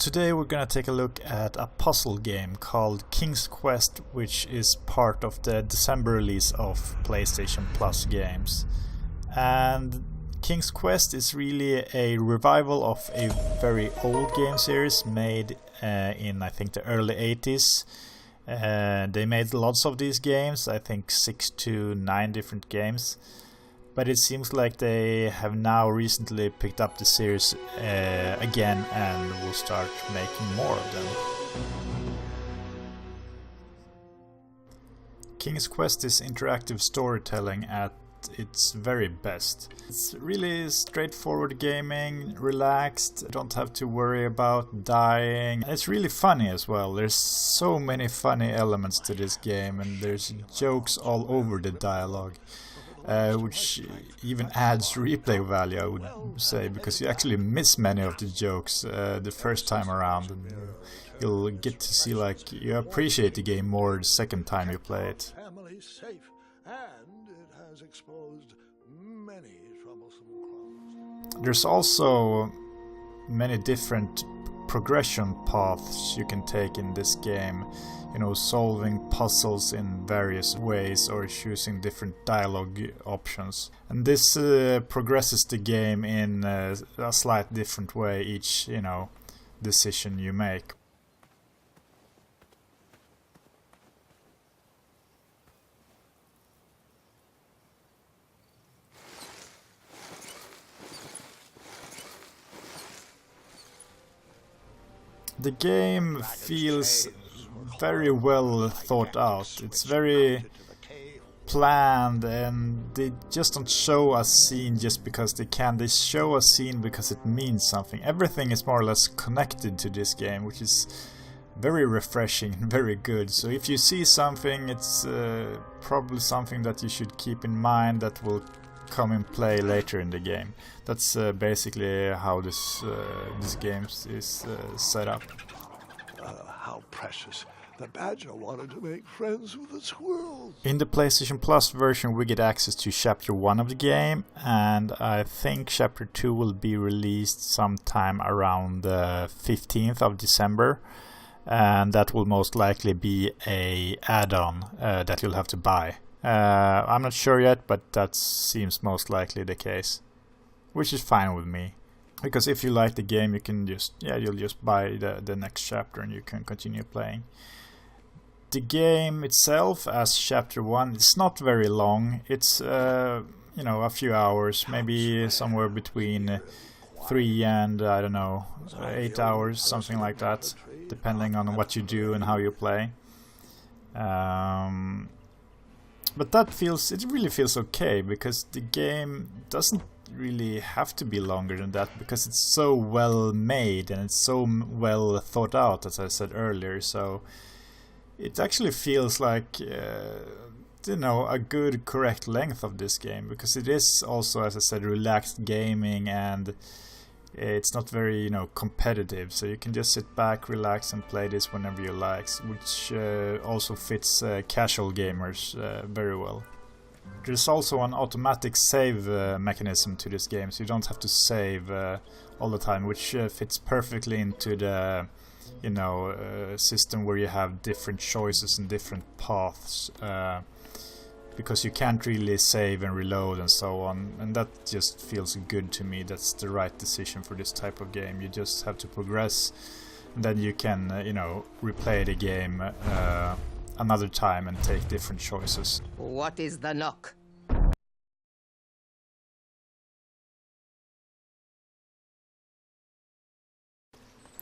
Today we're gonna take a look at a puzzle game called King's Quest, which is part of the December release of PlayStation Plus games. And King's Quest is really a revival of a very old game series made in I think the early 80s. They made lots of these games, I think 6 to 9 different games. But it seems like they have now recently picked up the series again and will start making more of them. King's Quest is interactive storytelling at its very best. It's really straightforward gaming, relaxed, don't have to worry about dying. It's really funny as well. There's so many funny elements to this game and there's jokes all over the dialogue. Which even adds replay value, I would say, because you actually miss many of the jokes the first time around, and you'll get to see, like, you appreciate the game more the second time you play it. There's also many different progression paths you can take in this game, you know, solving puzzles in various ways or choosing different dialogue options. And this progresses the game in a slight different way each, you know, decision you make. The game feels very well thought out. It's very planned, and they just don't show a scene just because they can. They show a scene because it means something. Everything is more or less connected to this game, which is very refreshing and very good. So if you see something, it's probably something that you should keep in mind that will come in play later in the game. That's basically how this game is set up. How precious. The badger wanted to make friends with the squirrels. In the PlayStation Plus version we get access to Chapter 1 of the game, and I think Chapter 2 will be released sometime around the 15th of December, and that will most likely be a add-on that you'll have to buy. I'm not sure yet, but that seems most likely the case, which is fine with me, because if you like the game, you can just you'll just buy the next chapter and you can continue playing. The game itself, as Chapter 1, it's not very long. It's you know, a few hours, maybe somewhere between 3 and I don't know 8 hours, something like that, depending on what you do and how you play. But it really feels okay, because the game doesn't really have to be longer than that, because it's so well made and it's so well thought out, as I said earlier. So it actually feels like you know, a good, correct length of this game, because it is also, as I said, relaxed gaming, and it's not very, you know, competitive, so you can just sit back, relax and play this whenever you like, which also fits casual gamers very well. There's also an automatic save mechanism to this game, so you don't have to save all the time, which fits perfectly into the, you know, system where you have different choices and different paths, because you can't really save and reload and so on, and that just feels good to me. That's the right decision for this type of game. You just have to progress, and then you can you know, replay the game another time and take different choices. What is the knock?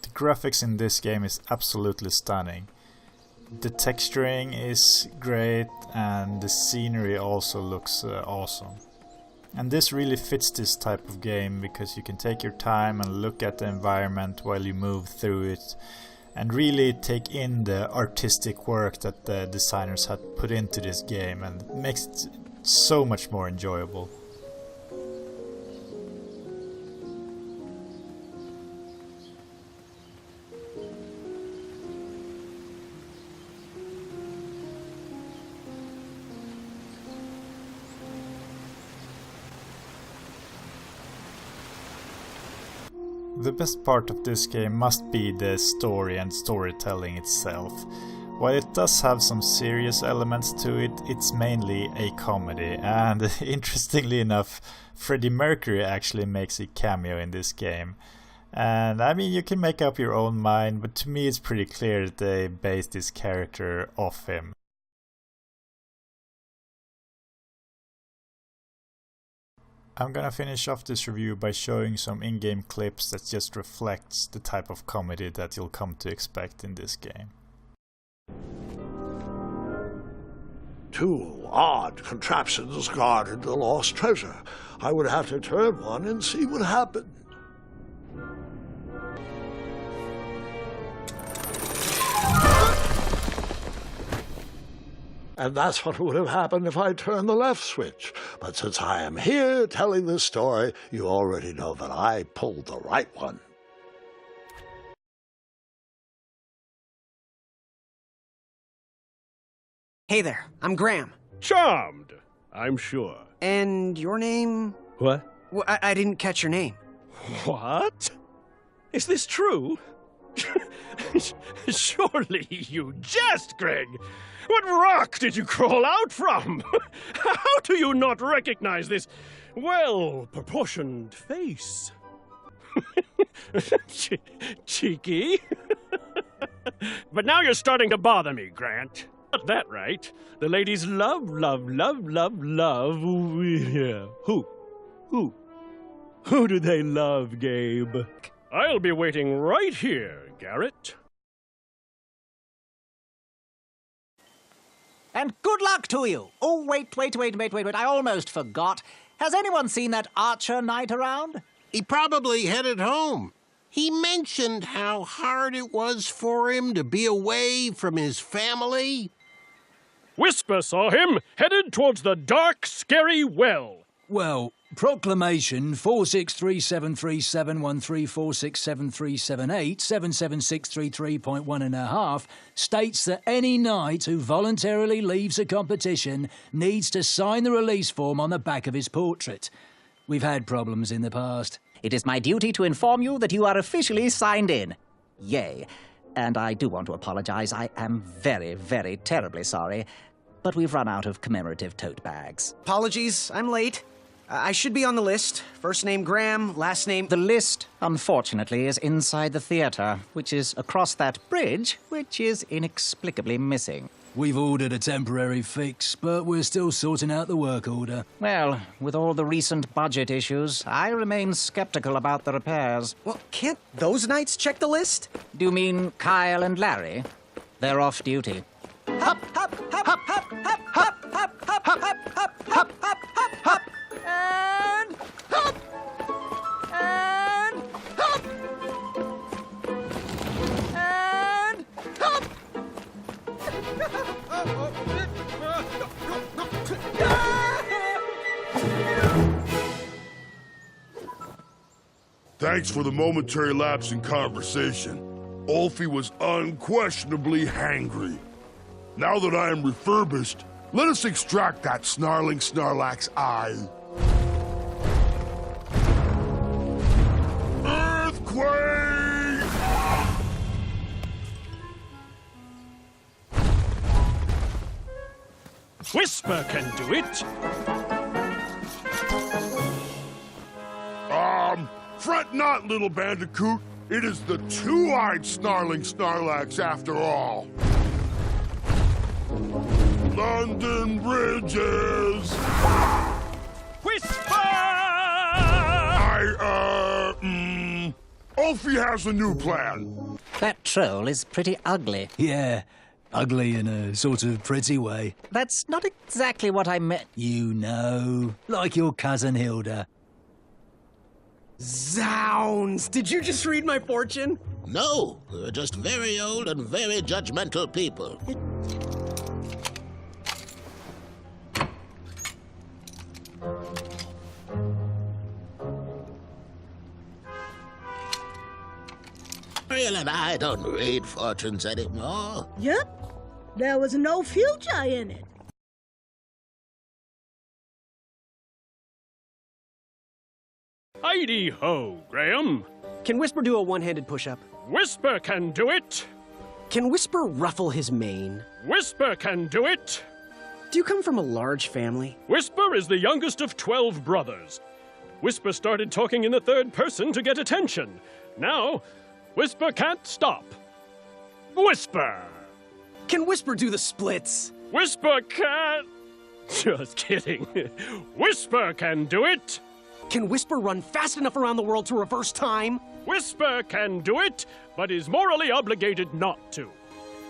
The graphics in this game is absolutely stunning. The texturing is great, and the scenery also looks awesome. And this really fits this type of game, because you can take your time and look at the environment while you move through it, and really take in the artistic work that the designers had put into this game, and it makes it so much more enjoyable. The best part of this game must be the story and storytelling itself. While it does have some serious elements to it, it's mainly a comedy, and interestingly enough, Freddie Mercury actually makes a cameo in this game. And I mean, you can make up your own mind, but to me it's pretty clear that they based this character off him. I'm gonna finish off this review by showing some in-game clips that just reflects the type of comedy that you'll come to expect in this game. Two odd contraptions guarded the lost treasure. I would have to turn one and see what happened. And that's what would have happened if I turned the left switch. But since I am here telling this story, you already know that I pulled the right one. Hey there, I'm Graham. Charmed, I'm sure. And your name? What? Well, I didn't catch your name. What? Is this true? Surely you jest, Greg. What rock did you crawl out from? How do you not recognize this well-proportioned face? Cheeky. But now you're starting to bother me, Grant. Got that right. The ladies love. Yeah. Who do they love, Gabe? I'll be waiting right here, Garrett. And good luck to you! Oh, wait, I almost forgot. Has anyone seen that Archer Knight around? He probably headed home. He mentioned how hard it was for him to be away from his family. Whisper saw him headed towards the dark, scary well. Well, Proclamation 463737134673787763.1.5 states that any knight who voluntarily leaves a competition needs to sign the release form on the back of his portrait. We've had problems in the past. It is my duty to inform you that you are officially signed in. Yay. And I do want to apologize. I am very, very terribly sorry. But we've run out of commemorative tote bags. Apologies, I'm late. I should be on the list. First name Graham, last name... The list, unfortunately, is inside the theatre, which is across that bridge, which is inexplicably missing. We've ordered a temporary fix, but we're still sorting out the work order. Well, with all the recent budget issues, I remain skeptical about the repairs. Well, can't those knights check the list? Do you mean Kyle and Larry? They're off duty. Hop, hop, hop, hop, hop, hop, hop, hop, hop, hop, hop, hop, hop, hop, hop. And hop! And hop! And hop! Thanks for the momentary lapse in conversation. Ulfie was unquestionably hangry. Now that I am refurbished, let us extract that snarling Snarlack's eye. Earthquake! Whisper can do it. Fret not, little bandicoot. It is the two-eyed snarling Snarlax after all. London Bridges! Whisper! Ulfie has a new plan. That troll is pretty ugly. Yeah, ugly in a sort of pretty way. That's not exactly what I meant. You know, like your cousin Hilda. Zounds! Did you just read my fortune? No, we're just very old and very judgmental people. Ariel and I don't read fortunes anymore. Yep, there was no future in it. Heidi-ho, Graham. Can Whisper do a one-handed push-up? Whisper can do it! Can Whisper ruffle his mane? Whisper can do it! Do you come from a large family? Whisper is the youngest of 12 brothers. Whisper started talking in the third person to get attention. Now, Whisper can't stop. Whisper! Can Whisper do the splits? Whisper can... Just kidding. Whisper can do it! Can Whisper run fast enough around the world to reverse time? Whisper can do it, but is morally obligated not to.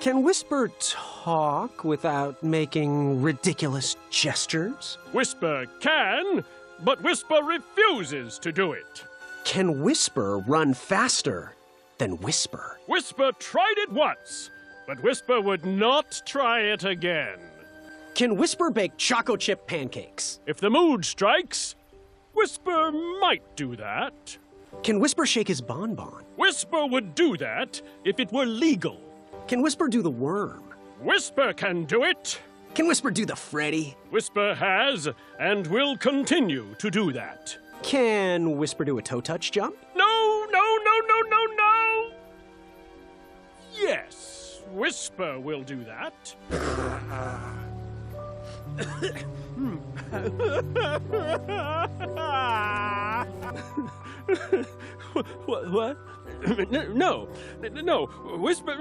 Can Whisper talk without making ridiculous gestures? Whisper can, but Whisper refuses to do it. Can Whisper run faster than Whisper? Whisper tried it once, but Whisper would not try it again. Can Whisper bake choco chip pancakes? If the mood strikes, Whisper might do that. Can Whisper shake his bonbon? Whisper would do that if it were legal. Can Whisper do the worm? Whisper can do it. Can Whisper do the Freddy? Whisper has and will continue to do that. Can Whisper do a toe touch jump? No! Yes, Whisper will do that. What? No. Whisper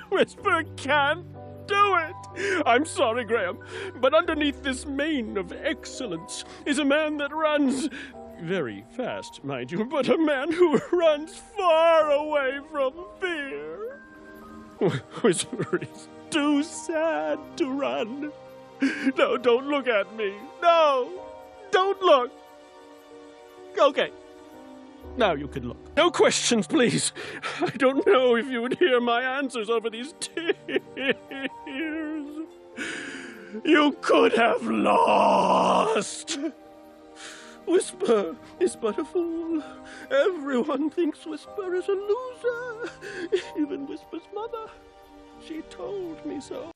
Whisper can't do it. I'm sorry, Graham, but underneath this mane of excellence is a man that runs very fast, mind you, but a man who runs far away from fear. Whisper is too sad to run. No, don't look at me. No, don't look. Okay. Now you can look. No questions, please. I don't know if you would hear my answers over these tears. You could have lost. Whisper is but a fool. Everyone thinks Whisper is a loser. Even Whisper's mother. She told me so.